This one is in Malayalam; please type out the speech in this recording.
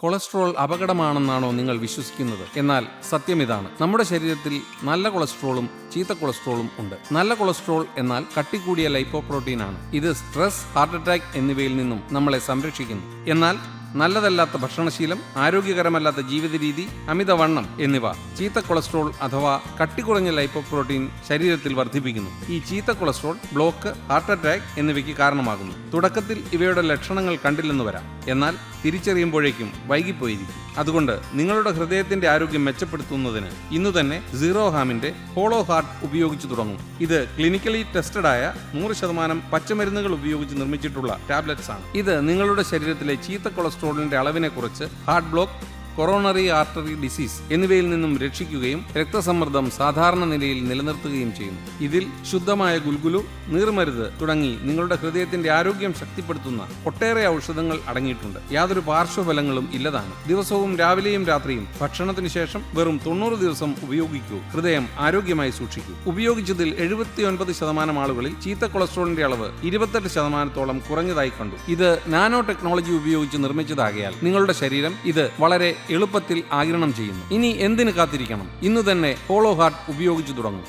കൊളസ്ട്രോൾ അപകടമാണെന്നാണോ നിങ്ങൾ വിശ്വസിക്കുന്നത്? എന്നാൽ സത്യം ഇതാണ്: നമ്മുടെ ശരീരത്തിൽ നല്ല കൊളസ്ട്രോളും ചീത്ത കൊളസ്ട്രോളും ഉണ്ട്. നല്ല കൊളസ്ട്രോൾ എന്നാൽ കട്ടികൂടിയ ലൈപ്പോപ്രോട്ടീൻ ആണ്. ഇത് സ്ട്രെസ്, ഹാർട്ട് അറ്റാക്ക് എന്നിവയിൽ നിന്നും നമ്മളെ സംരക്ഷിക്കുന്നു. എന്നാൽ നല്ലതല്ലാത്ത ഭക്ഷണശീലം, ആരോഗ്യകരമല്ലാത്ത ജീവിത രീതി, അമിതവണ്ണം എന്നിവ ചീത്ത കൊളസ്ട്രോൾ അഥവാ കട്ടികുറഞ്ഞ ലൈപ്പോപ്രോട്ടീൻ ശരീരത്തിൽ വർദ്ധിപ്പിക്കുന്നു. ഈ ചീത്ത കൊളസ്ട്രോൾ ബ്ലോക്ക്, ഹാർട്ട് അറ്റാക്ക് എന്നിവയ്ക്ക് കാരണമാകുന്നു. തുടക്കത്തിൽ ഇവയുടെ ലക്ഷണങ്ങൾ കണ്ടില്ലെന്ന് വരാം, എന്നാൽ തിരിച്ചറിയുമ്പോഴേക്കും വൈകിപ്പോയിരിക്കും. അതുകൊണ്ട് നിങ്ങളുടെ ഹൃദയത്തിന്റെ ആരോഗ്യം മെച്ചപ്പെടുത്തുന്നതിന് ഇന്നു തന്നെ സീറോ ഹാമിന്റെ ഹോളോ ഹാർട്ട് ഉപയോഗിച്ചു തുടങ്ങും. ഇത് ക്ലിനിക്കലി ടെസ്റ്റഡ് ആയ 100% പച്ചമരുന്നുകൾ ഉപയോഗിച്ച് നിർമ്മിച്ചിട്ടുള്ള ടാബ്ലറ്റ്സ് ആണ്. ഇത് നിങ്ങളുടെ ശരീരത്തിലെ ചീത്ത കൊളസ്ട്രോളിന്റെ അളവിനെ കുറച്ച് heart block, coronary artery disease എന്നിവയിൽ നിന്നും രക്ഷിക്കുകയും രക്തസമ്മർദ്ദം സാധാരണ നിലയിൽ നിലനിർത്തുകയും ചെയ്യുന്നു. ഇതിൽ ശുദ്ധമായ ഗുൽഗുലു, നീർമരുത് തുടങ്ങി നിങ്ങളുടെ ഹൃദയത്തിന്റെ ആരോഗ്യം ശക്തിപ്പെടുത്തുന്ന ഒട്ടേറെ ഔഷധങ്ങൾ അടങ്ങിയിട്ടുണ്ട്. യാതൊരു പാർശ്വഫലങ്ങളും ഇല്ലതാണ്. ദിവസവും രാവിലെയും രാത്രിയും ഭക്ഷണത്തിന് ശേഷം വെറും 90 ദിവസം ഉപയോഗിക്കൂ. ഹൃദയം ആരോഗ്യമായി സൂക്ഷിക്കൂ. ഉപയോഗിച്ചതിൽ 79% ആളുകളിൽ ചീത്ത കൊളസ്ട്രോളിന്റെ അളവ് 28% കുറഞ്ഞതായി കണ്ടു. ഇത് നാനോ ടെക്നോളജി ഉപയോഗിച്ച് നിർമ്മിച്ചതാകയാൽ നിങ്ങളുടെ ശരീരം ഇത് വളരെ എളുപ്പത്തിൽ ആഗിരണം ചെയ്യുന്നു. ഇനി എന്തിനു കാത്തിരിക്കണം? ഇന്നു തന്നെ ഹോളോ ഹാർട്ട് ഉപയോഗിച്ചു തുടങ്ങും.